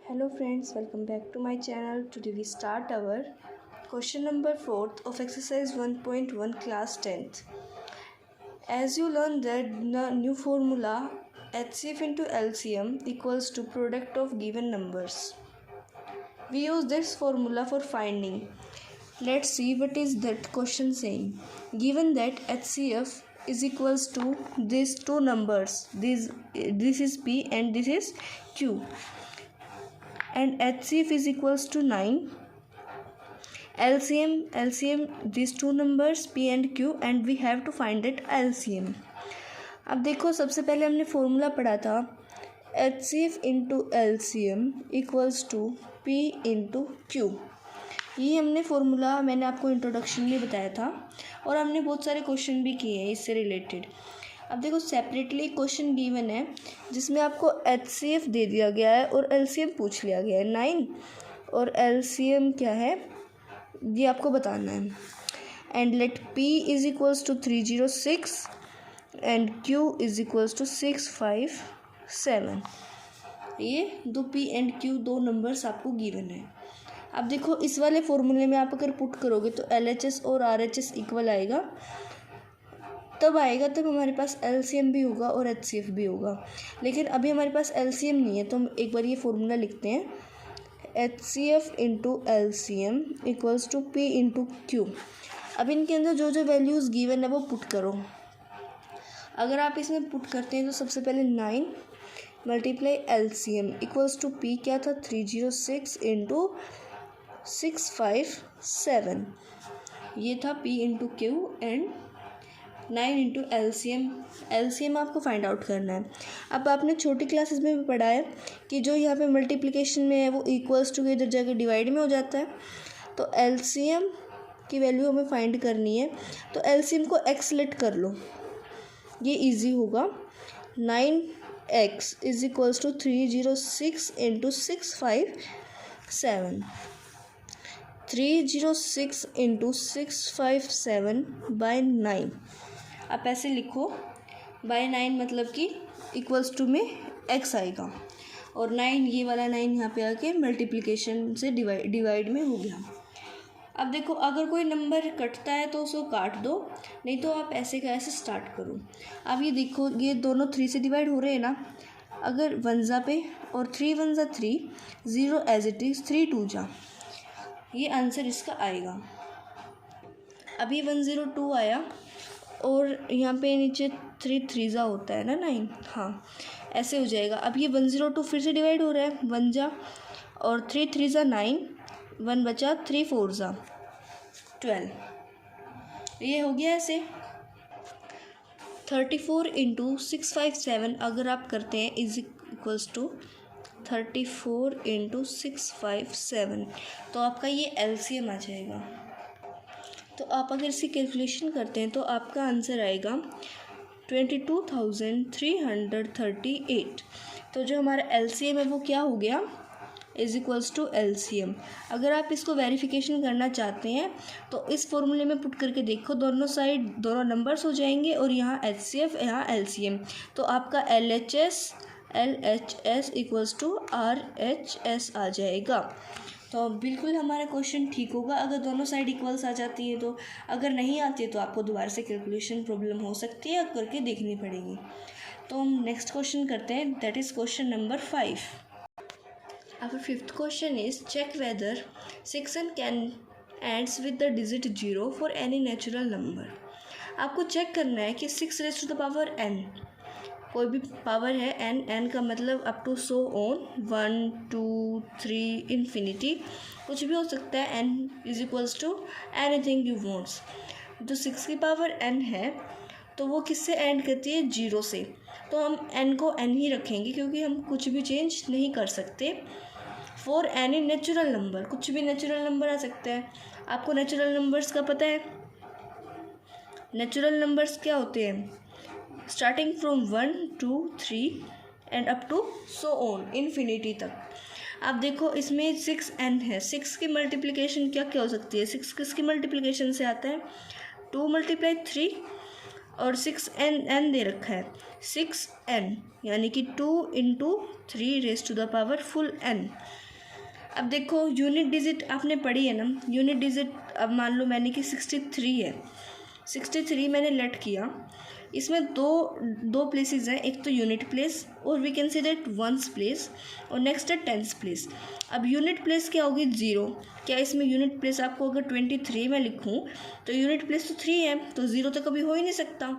Hello friends, welcome back to my channel. Today we start our question number 4th of exercise 1.1 class 10th. As you learn that the new formula HCF into LCM equals to product of given numbers. We use this formula for finding. Let's see what is that question saying. Given that HCF is equals to these two numbers, this is P and this is Q, and HCF is equals to 9. LCM these two numbers P and Q, and we have to find it LCM. अब देखो, सबसे पहले हमने formula पढ़ा था HCF into LCM equals to P into Q. ये हमने formula मैंने आपको इंट्रोडक्शन में बताया था और हमने बहुत सारे क्वेश्चन भी किए हैं इससे रिलेटेड. अब देखो, सेपरेटली क्वेश्चन गिवन है जिसमें आपको HCF दे दिया गया है और LCM पूछ लिया गया है 9 और LCM क्या है ये आपको बताना है. And let P is equals to 306 and Q is equals to 657. ये दो P एंड Q दो नंबर्स आपको गिवन है. अब देखो, इस वाले फॉर्मूले में आप अगर पुट करोगे तो LHS और RHS इक्वल आएगा, तब हमारे पास LCM भी होगा और HCF भी होगा. लेकिन अभी हमारे पास LCM नहीं है, तो हम एक बार ये फॉर्मूला लिखते हैं HCF into LCM equals to P into Q. अब इनके अंदर जो जो वैल्यूज़ गिवन है वो पुट करो. अगर आप इसमें पुट करते हैं तो सबसे पहले 9 multiply LCM equals to P क्या था 306 इंटू 657. ये था P into Q and 9 into LCM आपको फाइंड आउट करना है. अब आपने छोटी क्लासेस में भी पढ़ा है कि जो यहाँ पे मल्टीप्लिकेशन में है वो इक्वल्स टू के इधर जाके डिवाइड में हो जाता है. तो LCM की वैल्यू हमें फाइंड करनी है, तो LCM को x सेलेक्ट कर लो, ये इजी होगा. 9x is equals to 306 into 657. 306 into 657 by 9. आप ऐसे लिखो, बाय 9 मतलब कि इक्वल्स टू में x आएगा और 9 ये वाला 9 यहाँ पे आके मल्टीप्लिकेशन से डिवाइड में हो गया. अब देखो, अगर कोई नंबर कटता है तो उसको काट दो, नहीं तो आप ऐसे का ऐसे स्टार्ट करो. अब ये देखो, ये दोनों 3 से डिवाइड हो रहे हैं ना. अगर 1 जा पे और 3 1 जा 3, 0 एज इट इज़, 3 2 जा, ये आंसर इसका आएगा. अभी 102 आया और यहाँ पे नीचे 3 3 जा होता है ना 9, हाँ ऐसे हो जाएगा. अब ये 102 फिर से डिवाइड हो रहा है, 1 जा और 3 3 जा 9, 1 बचा, 3 4 जा 12. ये हो गया ऐसे. 34 इंटू 657 अगर आप करते हैं इज इक्वल्स टू 34 इंटू 657, तो आपका ये LCM आ जाएगा. तो आप अगर इसकी कैलकुलेशन करते हैं तो आपका आंसर आएगा 22,338. तो जो हमारा LCM है वो क्या हो गया, इज इक्वल्स टू LCM. अगर आप इसको वेरिफिकेशन करना चाहते हैं तो इस फॉर्मूले में पुट करके देखो, दोनों साइड दोनों नंबर्स हो जाएंगे और यहाँ HCF यहाँ LCM, तो आपका LHS इक्वल्स टू RHS आ जाएगा. तो बिल्कुल हमारा क्वेश्चन ठीक होगा अगर दोनों साइड इक्वल्स आ जाती है. तो अगर नहीं आती है तो आपको दोबारा से कैलकुलेशन प्रॉब्लम हो सकती है, करके देखनी पड़ेगी. तो हम नेक्स्ट क्वेश्चन करते हैं, that is question number 5. Our fifth question is check whether 6n can ends with the digit 0 for any natural number. आपको चेक करना है कि 6 raised to the power n, कोई भी पावर है n का मतलब up to so on 1 2 3 infinity, कुछ भी हो सकता है. n is equals to anything you wants. जो 6 की पावर n है तो वो किससे एंड करती है, 0 से. तो हम n को n ही रखेंगे क्योंकि हम कुछ भी चेंज नहीं कर सकते. फॉर एनी नेचुरल नंबर, कुछ भी नेचुरल नंबर आ सकता है. आपको नेचुरल नंबर्स का पता है, नेचुरल नंबर्स क्या होते हैं, starting from 1 2 3 and up to so on infinity तक. आप देखो, इसमें 6n है, 6 की मल्टीप्लिकेशन क्या क्या हो सकती है, 6 किसकी मल्टीप्लिकेशन से आता है, 2 मल्टीप्लाई 3 और 6n दे रखा है, 6n यानी कि 2 × 3⁻⁴n। अब देखो यूनिट डिजिट आपने पढ़ी है ना, यूनिट डिजिट अब मान लो मैंने कि 63 है, 63 मैंने लेट किया, इसमें दो प्लेसेस हैं, एक तो यूनिट प्लेस और we can say that ones place, और नेक्स्ट है टेंस प्लेस। अब यूनिट प्लेस क्या होगी, 0। क्या इसमें यूनिट प्लेस आपको अगर 23 में लिखूं तो यूनिट प्लेस तो 3 है, तो 0 तो कभी हो ही नहीं सकता।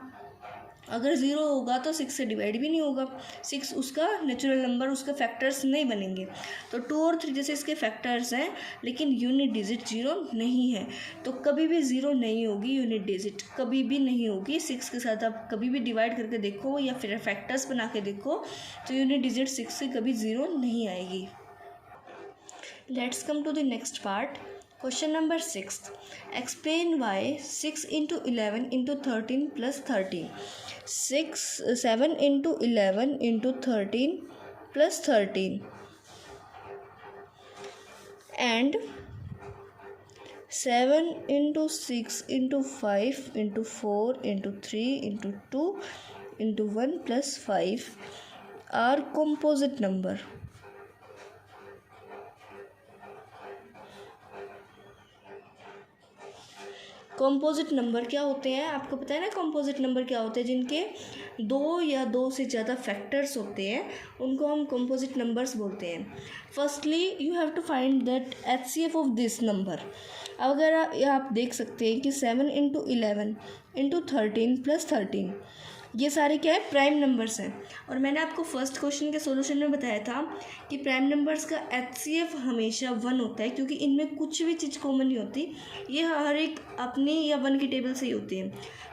अगर 0 होगा तो 6 से डिवाइड भी नहीं होगा, 6 उसका नेचुरल नंबर, उसका फैक्टर्स नहीं बनेंगे। तो 2 और 3 जैसे इसके फैक्टर्स हैं, लेकिन यूनिट डिजिट 0 नहीं है, तो कभी भी 0 नहीं होगी यूनिट डिजिट, कभी भी नहीं होगी। 6 के साथ आप कभी भी डिवाइड करके देखो या फिर फैक्टर्स बना के देखो, तो यूनिट डिजिट 6 से कभी 0 नहीं आएगी। Let's come to the next part. Question number 6. Explain why 6 × 11 × 13 + 13. 7 × 11 × 13 + 13 and 7 × 6 × 5 × 4 × 3 × 2 × 1 + 5 are composite number. Composite number क्या होते हैं, आपको पता है ना कॉम्पोजिट नंबर क्या होते हैं, जिनके 2 या 2 से ज़्यादा फैक्टर्स होते हैं उनको हम कॉम्पोजिट नंबर्स बोलते हैं। Firstly you have to find that HCF of this number. अगर आप देख सकते हैं कि 7 × 11 × 13 + 13 ये सारे क्या है, प्राइम नंबर्स हैं। और मैंने आपको फर्स्ट क्वेश्चन के सॉल्यूशन में बताया था कि प्राइम नंबर्स का HCF हमेशा 1 होता है, क्योंकि इनमें कुछ भी चीज़ कॉमन नहीं होती, ये हर एक अपनी या 1 की टेबल से ही होती है।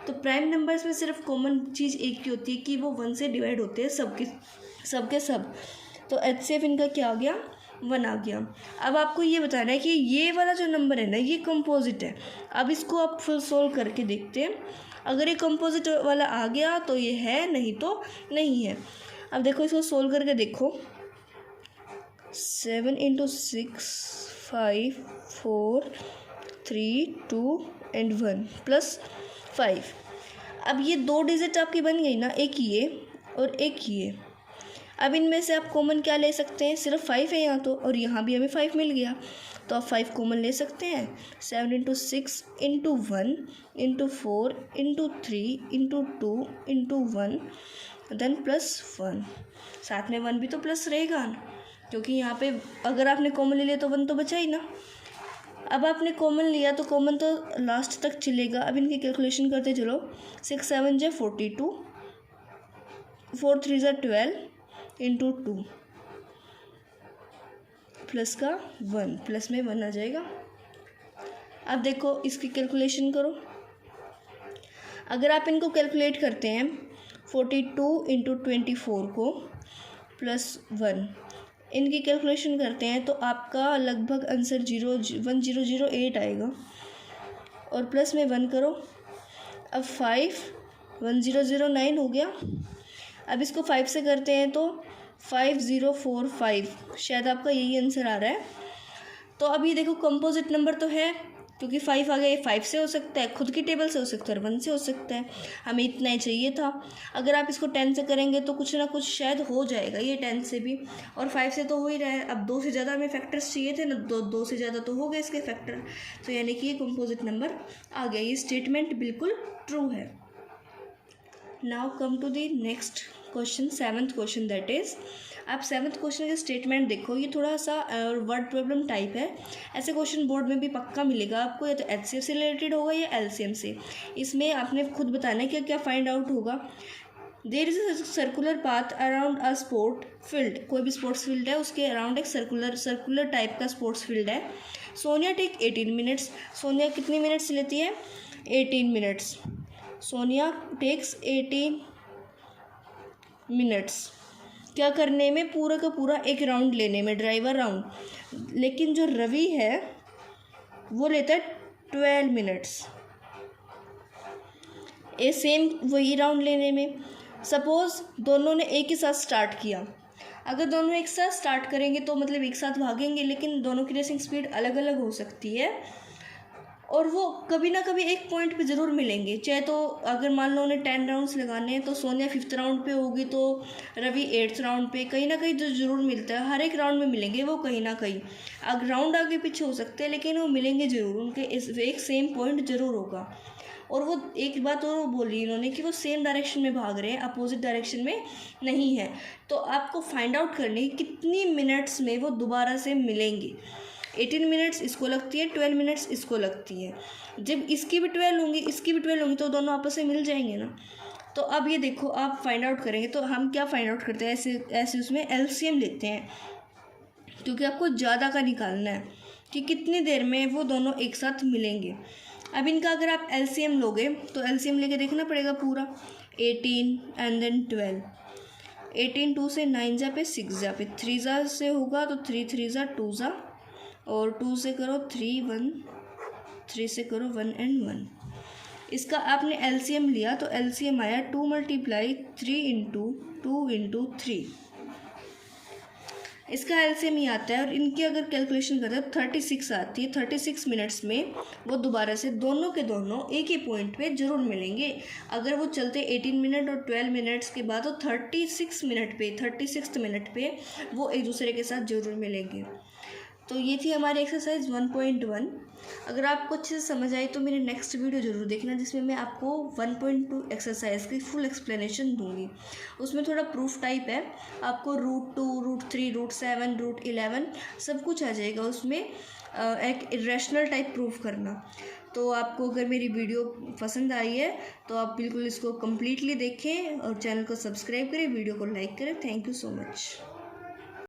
तो प्राइम नंबर्स में सिर्फ कॉमन चीज़ एक ही होती है कि वो 1 से डिवाइड होते हैं सबके सब। तो HCF इनका क्या आ गया, 1 आ गया। अब आपको ये बताना है कि ये वाला जो नंबर है ना, ये कंपोजिट है। अब इसको आप फुल सोल्व करके देखते हैं, अगर ये कंपोजिट वाला आ गया तो ये है, नहीं तो नहीं है। अब देखो इसको सोल्व करके देखो, 7 × 6 5 4 3 2 and 1 + 5। अब ये 2 डिजिट आपकी बन गई ना, एक ये और एक ये। अब इनमें से आप कॉमन क्या ले सकते हैं, सिर्फ 5 है यहाँ तो, और यहाँ भी हमें 5 मिल गया, तो आप 5 कॉमन ले सकते हैं। 7 × 6 × 1 × 4 × 3 × 2 × 1 देन +1। साथ में 1 भी तो प्लस रहेगा, क्योंकि यहाँ पे अगर आपने कॉमन ले लिया तो 1 तो बचा ही ना। अब आपने कॉमन लिया तो कॉमन तो लास्ट तक चलेगा। अब इनकी कैलकुलेशन करते चलो, 6 7 × 42, 4 3 × 12 × 2 प्लस का 1, प्लस में 1 आ जाएगा। अब देखो इसकी कैलकुलेशन करो, अगर आप इनको कैलकुलेट करते हैं 42 × 24 को +1, इनकी कैलकुलेशन करते हैं तो आपका लगभग आंसर 1008 आएगा, और प्लस में 1 करो। अब 5 1009 हो गया। अब इसको 5 से करते हैं तो 5045, शायद आपका यही आंसर आ रहा है। तो अब ये देखो कंपोजिट नंबर तो है, क्योंकि 5 आ गया, ये 5 से हो सकता है, खुद की टेबल से हो सकता है, 1 से हो सकता है, हमें इतना ही चाहिए था। अगर आप इसको 10 से करेंगे तो कुछ ना कुछ शायद हो जाएगा ये 10 से भी, और 5 से तो हो ही रहा है। अब 2 से ज़्यादा हमें फैक्टर्स चाहिए थे ना, 2 से ज़्यादा तो हो गए इसके फैक्टर, तो यानी कि ये कंपोजिट नंबर आ गया। ये स्टेटमेंट बिल्कुल ट्रू है। Now come to the next question, 7th question, that is आप 7th क्वेश्चन का स्टेटमेंट देखो, ये थोड़ा सा वर्ड प्रॉब्लम टाइप है। ऐसे क्वेश्चन बोर्ड में भी पक्का मिलेगा आपको, या तो HCF से रिलेटेड होगा या LCM से। इसमें आपने खुद बताना है कि क्या फाइंड आउट होगा। There is a circular path around a sport field, कोई भी स्पोर्ट्स फील्ड है उसके अराउंड एक सर्कुलर टाइप का स्पोर्ट्स फील्ड है। सोनिया टेक 18 मिनट्स, सोनिया कितनी मिनट्स लेती है, 18 मिनट्स। सोनिया टेक्स 18 मिनट्स क्या करने में, पूरा का पूरा एक राउंड लेने में, ड्राइवर राउंड। लेकिन जो रवि है वो लेता है 12 मिनट्स, ये सेम वही राउंड लेने में। सपोज़ दोनों ने एक ही साथ स्टार्ट किया, अगर दोनों एक साथ स्टार्ट करेंगे तो मतलब एक साथ भागेंगे, लेकिन दोनों की रेसिंग स्पीड अलग अलग हो सकती है। और वो कभी ना कभी एक पॉइंट पे ज़रूर मिलेंगे। चाहे तो अगर मान लो उन्हें 10 राउंड्स लगाने हैं तो सोनिया 5th राउंड पे होगी तो रवि 8th राउंड पे, कहीं ना कहीं तो ज़रूर मिलता है। हर एक राउंड में मिलेंगे वो कहीं ना कहीं, अगर राउंड आगे पीछे हो सकते हैं लेकिन वो मिलेंगे ज़रूर, उनके इस एक सेम पॉइंट ज़रूर होगा। और वो एक बात और बोली इन्होंने कि वो सेम डायरेक्शन में भाग रहे हैं, अपोजिट डायरेक्शन में नहीं है। तो आपको फाइंड आउट करनी कितनी मिनट्स में वो दोबारा से मिलेंगे। 18 मिनट्स इसको लगती है, 12 मिनट्स इसको लगती है। जब इसकी भी 12 होंगी इसकी भी 12 होंगी तो दोनों आपस में मिल जाएंगे ना। तो अब ये देखो आप फाइंड आउट करेंगे तो हम क्या फाइंड आउट करते हैं, ऐसे ऐसे उसमें एलसीएम लेते हैं, क्योंकि आपको ज़्यादा का निकालना है कि कितनी देर में वो दोनों एक साथ मिलेंगे। अब इनका अगर आप एलसीएम लोगे तो एलसीएम लेके देखना पड़ेगा पूरा, 18 एंड देन 12। 18 2 से 9 जा पे 6 जा पे 3 जा से होगा तो 3 3 जा 2 जा, और 2 से करो 3 1, 3 से करो 1 एंड 1। इसका आपने एलसीएम लिया तो एलसीएम आया 2 × 3 × 2 × 3। इसका एलसीएम ही आता है और इनकी अगर कैलकुलेशन करते हैं 36 आती है। 36 मिनट्स में वो दोबारा से दोनों के दोनों एक ही पॉइंट पे ज़रूर मिलेंगे। अगर वो चलते 18 मिनट और 12 मिनट्स के बाद तो 36 मिनट पे 36 मिनट पे वो एक दूसरे के साथ ज़रूर मिलेंगे। तो ये थी हमारी एक्सरसाइज 1.1। अगर आपको अच्छे से समझ आई तो मेरी नेक्स्ट वीडियो ज़रूर देखना, जिसमें मैं आपको 1.2 एक्सरसाइज की फुल एक्सप्लेनेशन दूंगी। उसमें थोड़ा प्रूफ टाइप है, आपको √2, √3, √7, √11 सब कुछ आ जाएगा उसमें, एक इरेशनल टाइप प्रूफ करना। तो आपको अगर मेरी वीडियो पसंद आई है तो आप बिल्कुल इसको कम्प्लीटली देखें और चैनल को सब्सक्राइब करें, वीडियो को लाइक करें। Thank you so much.